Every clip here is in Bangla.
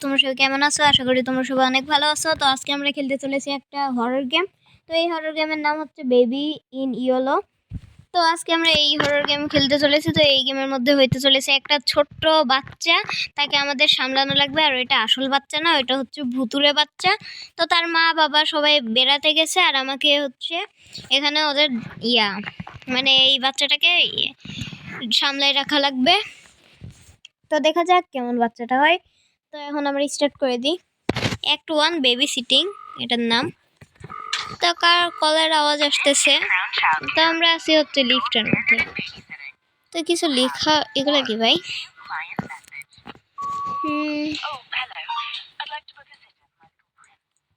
তোমরা সবাই কেমন আছো? আশা করি তোমরা সবাই অনেক ভালো আছো। তো আজকে আমরা খেলতে চলেছি একটা হরর গেম। তো এই হরর গেমের নাম হচ্ছে বেবি ইন ইয়েলো। তো আজকে আমরা এই হরর গেম খেলতে চলেছি। তো এই গেমের মধ্যে হইতে চলেছে একটা ছোট্ট বাচ্চা, তাকে আমাদের সামলানো লাগবে। আর এটা আসল বাচ্চা না, এটা হচ্ছে ভুতুরে বাচ্চা। তো তার মা বাবা সবাই বেড়াতে গেছে, আর আমাকে হচ্ছে এখানে ওদের মানে এই বাচ্চাটাকে সামলায় রাখা লাগবে। তো দেখা যাক কেমন বাচ্চাটা হয়। তো এখন আমরা স্টার্ট করে দিই। অ্যাক্ট 1 বেবি সিটিং এটার নাম। তো কার কলের আওয়াজ আসতেছে। তো আমরা আছি হচ্ছে লিফটের মধ্যে। তো কিছু লেখা, এগুলা কি ভাই?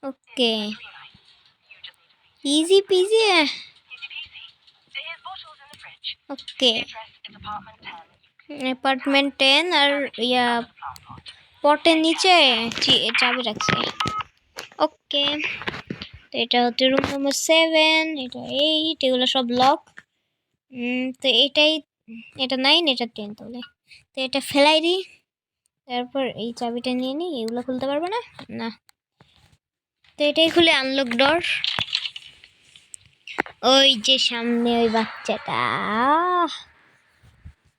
ওকে, ইজি পিজি। ওকে, অ্যাপার্টমেন্ট 10 আর পটের নিচে চাবি রাখছে। ওকে, তো এটা হচ্ছে রুম নম্বর 7, এটা 8, এগুলো সব লক। তো এটা 9, এটা 10 তাহলে। তো এটা ফেলাই দিই, তারপর এই চাবিটা নিয়ে নিই। এগুলো খুলতে পারবো না। না, তো এটাই খুলে আনলক ডোর। ওই যে সামনে ওই বাচ্চাটা,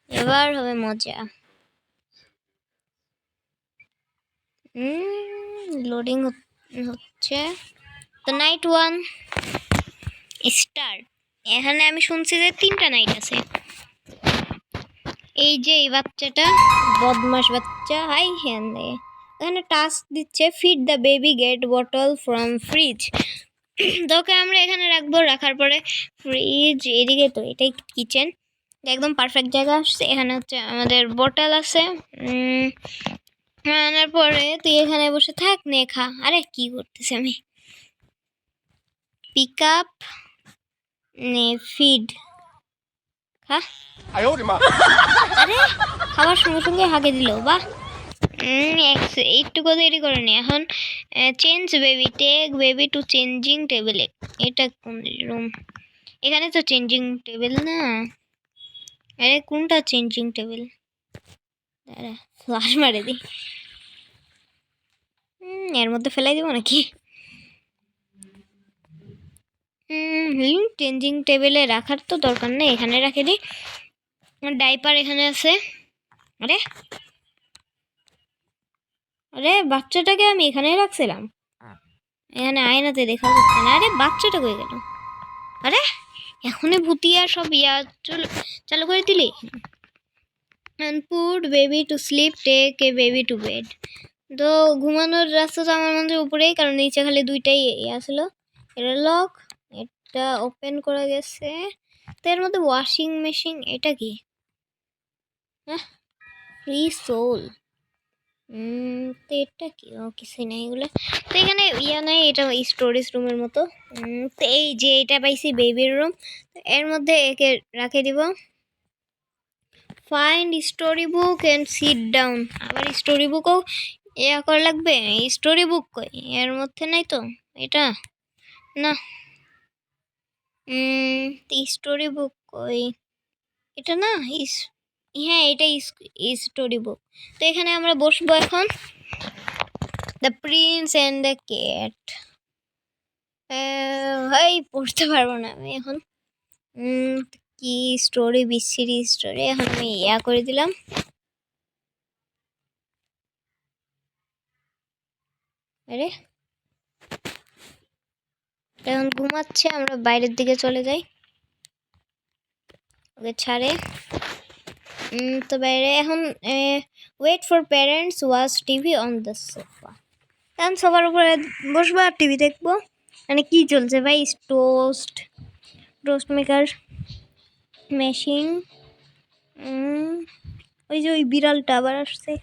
এবার হবে মজা। লোডিং হচ্ছে। তো নাইট 1 স্টার্ট। এখানে আমি শুনছি যে 3টা নাইট আছে। এই যে এই বাচ্চাটা বদমাস বাচ্চা, হাই হ্যান্ড এখানে টাস্ক দিচ্ছে, feed the baby get bottle from fridge. তোকে আমরা এখানে রাখবো, রাখার পরে ফ্রিজ এদিকে। তো এটাই কিচেন, একদম পারফেক্ট জায়গা আসছে। এখানে হচ্ছে আমাদের বোতল আছে। আনার পরে তুই এখানে বসে থাক, নে খা। আরে কি করতেছি আমি? পিক আপ, নে ফিড, খা। আরে খাবার সঙ্গে সঙ্গে হাগে দিল, বাহ। একটুকু দেরি করে নি। এখন change baby, take baby to changing টেবিলে। এটা কোন রুম? এখানে তো চেঞ্জিং টেবিল না। আরে কোনটা চেঞ্জিং টেবিল? দাঁড়া, ফ্লাশ মারে দি। এর মধ্যে ফেলাই দিব নাকি? চেঞ্জিং টেবিলে রাখার তো দরকার নেই, এখানে রাখে দিই। ডাইপার এখানে আছে। আরে আরে বাচ্চাটাকে আমি এখানেই রাখছিলাম, এখানে আয়নাতে দেখা যাচ্ছে না। আরে বাচ্চাটা কই গেল? আরে এখনই ভুতিয়া সব চালু করে দিলি। Put baby to sleep, take a baby to bed. তো ঘুমানোর রাস্তা তো আমার মধ্যে উপরেই, কারণ নিচে খালি দুইটাই আসলো। এটা লক, এটা ওপেন করা গেছে। তো এর মধ্যে ওয়াশিং মেশিন, এটা কি? হ্যাঁ, ফ্রি সোল। তো এটা কি? ও কিছুই নাই এগুলো। তো এখানে নাই, এটা স্টোরেজ রুমের মতো। তো এই যে এটা পাইছি বেবির রুম, এর মধ্যে একে রাখে দিব। Find story book and sit down. আবার স্টোরি বুকও করা লাগবে। স্টোরি বুক কই? এর মধ্যে নাই তো। এটা না, স্টোরি বুক কই? এটা না, হ্যাঁ এটা স্টোরি বুক। তো এখানে আমরা বসবো এখন। The Prince and the cat. ভাই পড়তে পারবো না আমি এখন। কি স্টোরি? বিচ্ছিরি স্টোরি। এখন আমি করে দিলাম। আরে এখন ঘুমাচ্ছে, আমরা বাইরের দিকে চলে যাই। ওকে ছাড়ে। তো বাইরে এখন wait for parents, watch TV on the sofa. এখন সোফার উপরে বসবো আর টিভি দেখবো। মানে কি চলছে ভাই? Toast maker machine. ওই যে ওই বিড়ালটা আবার আসছে,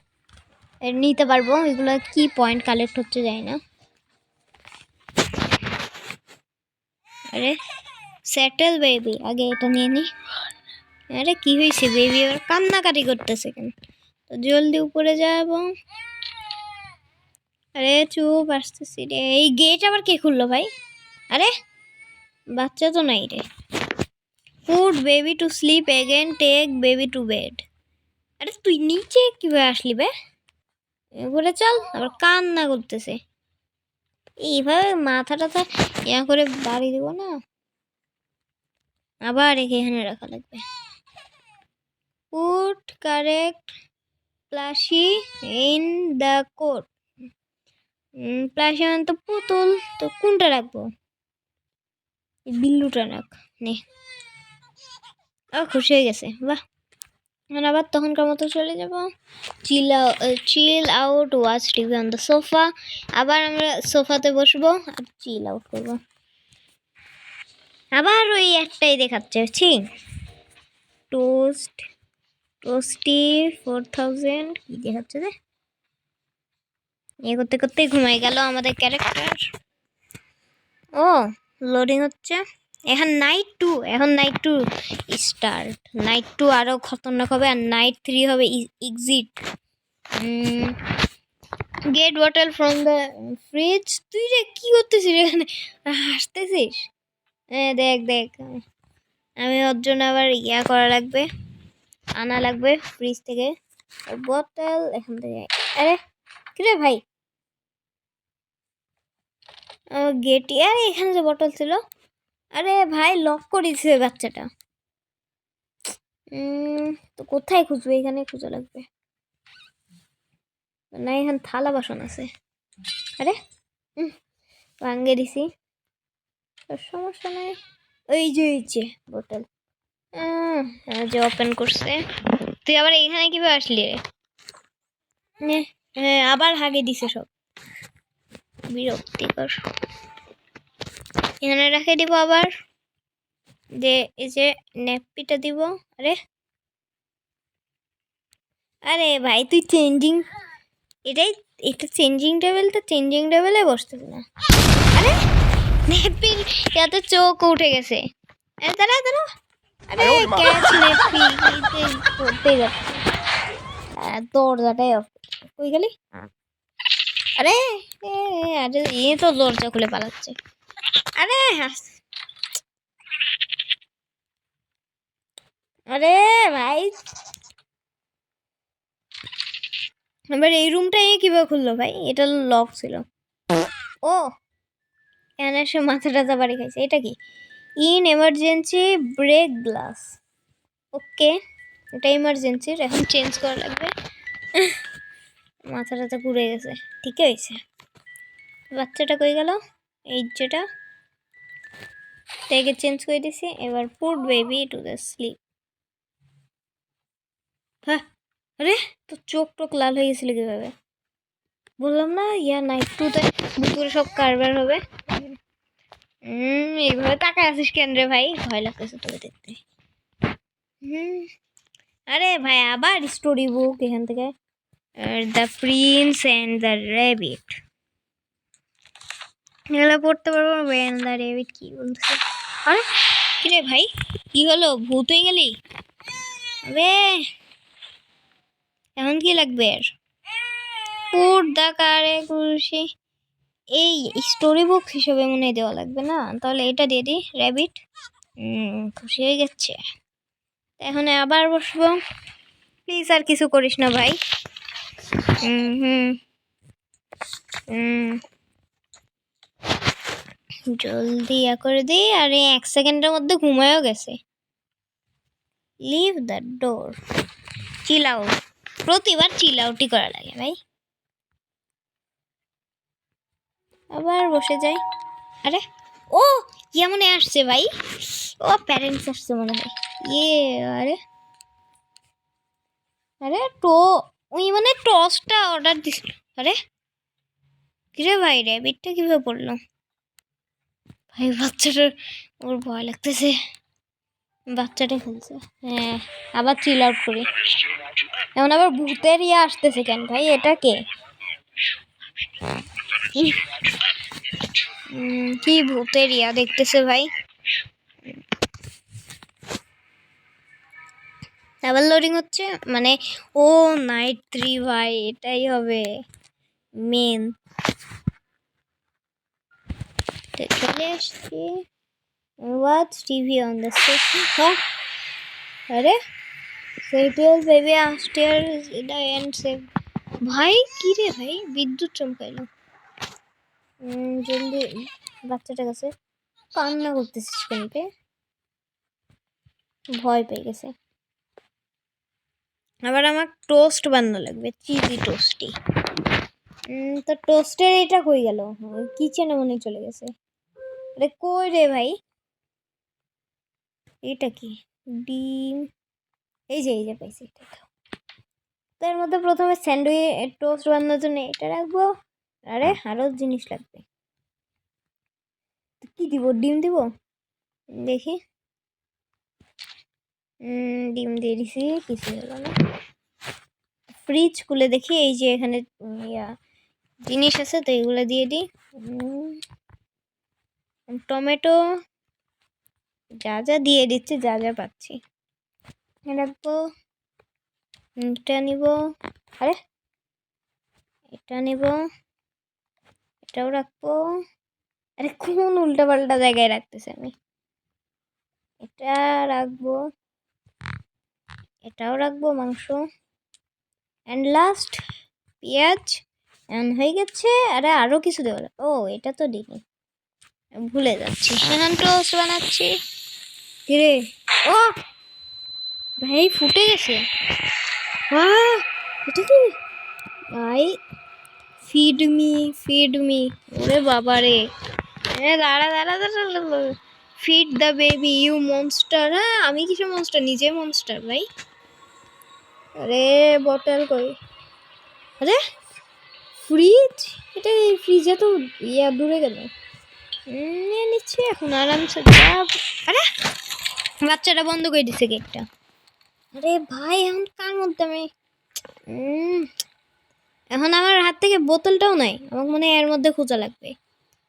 নিতে পারবো। এগুলো কি পয়েন্ট কালেক্ট হচ্ছে যায় না। আরে সেটেল বেবি, আগে এটা নিয়ে নি। আরে কি হয়েছে? বেবি আবার কান্নাকাটি করতেছে কেন? তো জলদি উপরে যাবো। আরে চুপ, আসতেছি রে। এই গেট আবার কে খুললো ভাই? আরে বাচ্চা তো নাই রে। Put baby to sleep again, take baby to bed. আরে তুই নিচে কিভাবে আসলি বে? ঘুরে চল, আবার কান্না করতেছে। এইভাবে মাথা টাথা ইয়া করে বাড়ি দিব না, আবার এখানে রাখা লাগবে। Put correct plushie in the coat. Plushie মানে তো পুতুল, তো কোনটা রাখবো? বিল্লুটা রাখ নে। খুশি হয়ে গেছে, বাহ। আবার তখনকার মতো চলে যাব, chill out, watch TV on the sofa. আবার আমরা সোফাতে বসবো আর চিল আউট করবো। আবার ওই একটাই দেখাচ্ছে, টোস্টি 4000 কি দেখাচ্ছে রে? এ করতে করতে ঘুমাই গেল আমাদের ক্যারেক্টার। ও লোডিং হচ্ছে। এখন নাইট টু স্টার্ট। নাইট 2 আরো খতরনাক হবে, আর নাইট 3 হবে exit. Get bottle from the fridge. তুই রে কি করতেছিস এখানে, হাসতেছিস? দেখ দেখ, আমি ওর জন্য আবার ইয়া করা লাগবে, আনা লাগবে ফ্রিজ থেকে বোতল এখান থেকে। আরে কিরে ভাই, গেটি, আরে এখানে যে বটল ছিল, আরে ভাই লক করেছে বাচ্চাটা। তো কোথায় খুঁজবে? এখানে খুঁজে লাগবে না, এখানে থালা বাসন আছে। আরে ভাঙ্গে দিছি, সমস্যা নাই। ওই যে বোতল যে ওপেন করছে। তুই আবার এখানে কিভাবে আসলি রে? হ্যাঁ আবার হাগে দিছে সব, বিরক্তিকর। এখানে রেখে দিব আবার, যে এই যে ন্যাপিটা দিব। আরে আরে ভাই তুই চেঞ্জিং, এটা চেঞ্জিং টেবিল, তো চেঞ্জিং টেবিলে বসতেছে না। আরে ন্যাপির এত চোখ উঠে গেছে। আরে দাঁড়া দাঁড়া, আরে ক্যাচ ন্যাপি করতে যাচ্ছে, দরজাটাই অফ। কই গেলি? আরে আরে এ তো দরজা খুলে পালাচ্ছে। আরে আরে ভাই, এবার এই রুমটা কিভাবে খুললো ভাই? এটা লক ছিল। ও এখানে এসে মাথা টাথা বাড়ি খাইছে। এটা কি? In emergency break glass. Okay, এটা ইমার্জেন্সির, এখন চেঞ্জ করা লাগবে। মাথা টাথা ঘুরে গেছে, ঠিক হয়েছে। বাচ্চাটা কই গেল? এই যেটা থেকে চেঞ্জ করে দিছি। এবার put baby to the sleep. হ্যাঁ আরে তো চোখ টোক লাল হয়ে গেছিল কিভাবে? বললাম না নাইট 2-তে দুপুরে সব কারবার হবে। এইভাবে তাকায় আছিস কেন রে ভাই? ভয় লাগতেছে তোকে দেখতে। আরে ভাই আবার স্টোরি বুক এখান থেকে, the Prince and the rabbit, এগুলো পড়তে পারবো। অ্যান্ড দ্য র্যাবিট কি বলতেছে? আরে কিরে ভাই, কি হলো? ভূত হয়ে গেলি? আবে এখন কি লাগবে? আর পুট দ্য কারে খুশি, এই স্টোরি বুক হিসেবে মনে দেওয়া লাগবে না, তাহলে এটা দিয়ে দিই র্যাবিট। খুশি হয়ে গেছে। এখন আবার বসবো। প্লিজ আর কিছু করিস না ভাই। জলদি ইয়া করে দিই। আর 1 সেকেন্ডের মধ্যে ঘুমায়ও গেছে। Leave the door, chill out. প্রতিবার চিল আউটই করা লাগে ভাই। আবার বসে যাই। আরে ও মনে আসছে ভাই, ও প্যারেন্টস আসছে মনে হয়। আরে আরে ওই মানে টসটা অর্ডার দিছিল। আরে কিরে ভাই, র্যাবিটটা কিভাবে পড়লো ভাই? বাচ্চাটার ওর ভয় লাগতেছে, বাচ্চাটা খেলছে। হ্যাঁ আবার চিল আউট করি। এমন আবার ভূতের আসতেছে কেন ভাই? এটা কে? কি ভূতের দেখতেছে ভাই? আবার লোডিং হচ্ছে, মানে ও নাইট 3 ভাই, এটাই হবে মেন। চলে আসছি। Watch TV on the sofa. আরে সেটিয়াল বেবি আপস্টেয়ারস দ্য এন্ড সেভ। ভাই কি রে ভাই, বিদ্যুৎ চমকাইলো। জলদি বাচ্চাটা কাছে কান্না করতেছিস কেন রে? ভয় পেয়ে গেছে। আবার আমার টোস্ট বানানো লাগবে, চিজি টোস্টি। তো টোস্টের এটা কই গেল? কিচেনে মনে হয় চলে গেছে। আরে কই রে ভাই? এটা কি? ডিম। এই যে পাইছি এটা। তো এর মধ্যে প্রথমে স্যান্ডউইচ টোস্ট বানানোর জন্য এটা রাখবো। আরে আরো জিনিস লাগবে। কি দিব? ডিম দিব, দেখি। ডিম দিয়ে দিছি, কিছু হলো না। ফ্রিজ খুলে দেখি, এই যে এখানে জিনিস আছে, তো এগুলো দিয়ে দিই। টমেটো, যা যা দিয়ে দিচ্ছি, যা যা পাচ্ছি রাখবো। এটা নিব, আরে এটা নিব, এটাও রাখবো। আরে কোন উল্টা পাল্টা জায়গায় রাখতেছে আমি। এটা রাখবো, এটাও রাখবো, মাংস। অ্যান্ড লাস্ট পেঁয়াজ। হয়ে গেছে। আরে আরো কিছু দেওয়া, ও এটা তো দিইনি, ভুলে যাচ্ছি। এখন টোস্ট বানাচ্ছি। কিরে, ও ভাই ফুটে গেছে। এটা কি ভাই? Feed me. ওরে বাবা রে, দাঁড়া দাঁড়া দাঁড়া। Feed the baby you monster. হ্যাঁ আমি কিছু মনস্টার, নিজে মনস্টার ভাই। আরে বটল কই? আরে ফ্রিজ, এটা ফ্রিজে তো দূরে গেল। নিয়ে নিচ্ছি এখন আরামসে। আরে বাচ্চাটা বন্ধ করে দিছে কেকটা। আরে ভাই এখন কার মধ্যে আমি এখন আমার হাত থেকে বোতলটাও নাই, আমার মনে হয় এর মধ্যে খোঁজা লাগবে।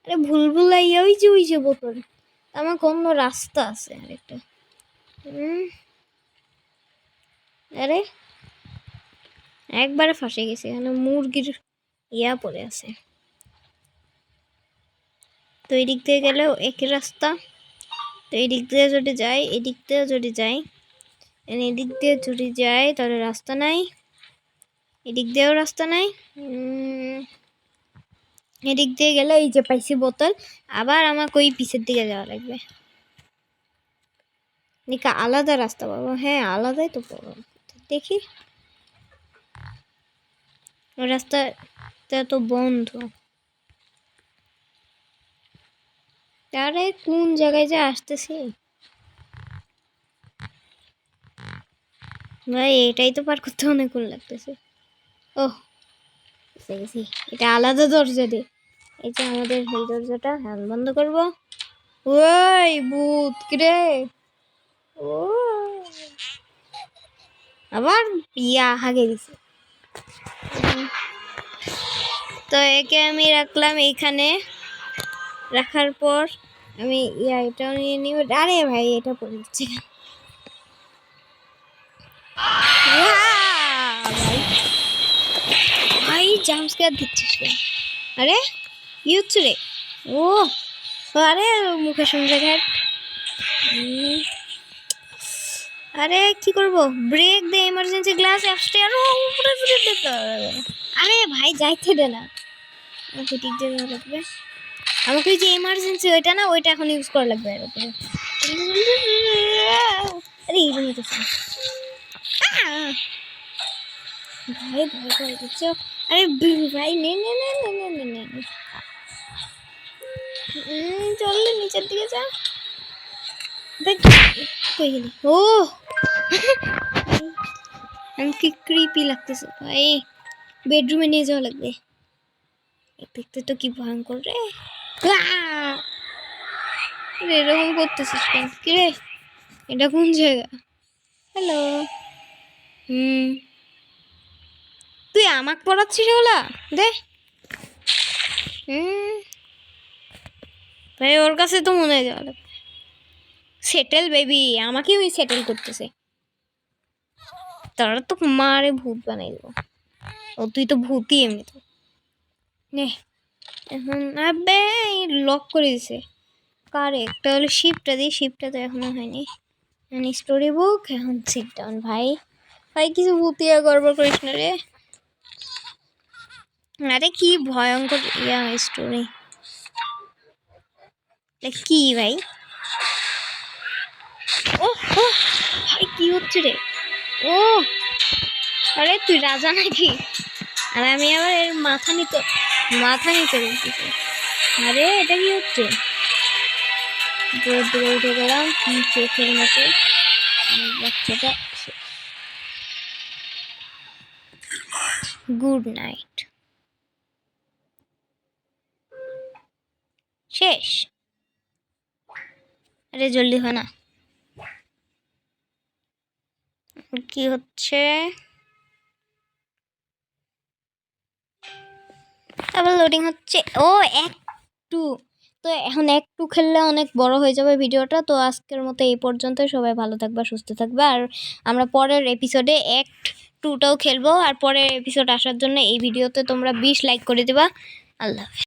আরে ভুলভুলাইয়া, ওই যে বোতল। আমার অন্য রাস্তা আছে আরেকটা। আরে একবারে ফাঁসে গেছে, এখানে মুরগির পড়ে আছে। তো এই দিক দিয়ে গেলেও একই রাস্তা। তো এই দিক দিয়ে যদি যাই, এদিক দিয়ে যদি যাই, এদিক দিয়ে যদি যাই তাহলে রাস্তা নাই, এদিক দিয়েও রাস্তা নাই। এদিক দিয়ে গেলে এই যে পাইছি বোতল, আবার আমাকে ওই পিছের দিকে যাওয়া লাগবে। আলাদা রাস্তা পাবো? হ্যাঁ আলাদাই তো পাবো, দেখি। রাস্তাটা তো বন্ধ। আরে কোন জায়গায় যে আসতেছি ভাই, এটাই তো পার করতে অনেকক্ষণ লাগতেছে। ও গেছি, এটা আলাদা দরজা দিয়ে। এই যে আমাদের এই দরজাটা বন্ধ করবো। ওই ভূত কিরে, ও আবার হাগে দিছে। তো একে আমি রাখলাম এইখানে, রাখার পর আমি এটাও নিয়ে নিব। আরে ভাই এটা পড়ে যাচ্ছে। ভাই জাম্পস্কেয়ার দিচ্ছিস কেন? আরে কি হচ্ছে রে? ও আরে মুখে শুনছে ঘাট। আরে কি করব? ব্রেক দে, ইমার্জেন্সি গ্লাস আপস্টেয়ার। আরে ভাই যাইতে দে না, আমাকে ঠিক দিয়ে দেওয়া লাগবে। আমাকে যে ইমার্জেন্সি ওইটা না, ওইটা এখন ইউজ করা লাগবে এর উপরে। আরে এই জন্য তো ভাই ভয় করে দিচ্ছ। আরে ভাই নে নে নে নে নে নে নে নে চললে নিচের দিকে যা। দেখ কই গেলি? ও আমাকে ক্রিপি লাগতেছে ভাই, বেডরুমে নিয়ে যাওয়া লাগবে। দেখতে তো কি ভয়ঙ্কর রে। এরকম করতেছিস কেন? কি রে এটা কোন জায়গা? হ্যালো। তুই আমাকে পড়াচ্ছিস ওগুলা? দে। ভাই ওর কাছে তো মনে হয় যাওয়া লাগবে। সেটেল বেবি, আমাকেই ওই সেটেল করতেছে। তারা তো মারে ভূত বানাই দেবো। ও তুই তো ভূতই এমনি তো। নে এখন আবে লক করে দিছে। কারেক্ট, তাহলে শিপটা দিই, শিপটা তো এখনো হয়নি। স্টোরি বুক, এখন সিট ডাউন। ভাই ভাই কিছু ভূতিয়া গড়বড় করিস না রে। আরে কি ভয়ঙ্কর স্টোরি, কি ভাই? ও ও ভাই কি হচ্ছে রে? ও আরে তুই রাজা নাকি? আর আমি আবার এর মাথা নিতে বলতেছি। আরে এটা কি হচ্ছে? দূরে উঠে গেলাম চোখের মতো বাচ্চাটা। Good night. শেষ? আরে জলদি হয় না, কি হচ্ছে? আবার লোডিং হচ্ছে। ও একটু, তো এখন একটু খেললে অনেক বড় হয়ে যাবে ভিডিওটা। তো আজকের মতো এই পর্যন্ত। সবাই ভালো থাকবা, সুস্থ থাকবা। আর আমরা পরের এপিসোডে অ্যাক্ট 2টাও খেলবো। আর পরের এপিসোড আসার জন্য এই ভিডিওতে তোমরা 20 লাইক করে দিবা। আল্লাহ।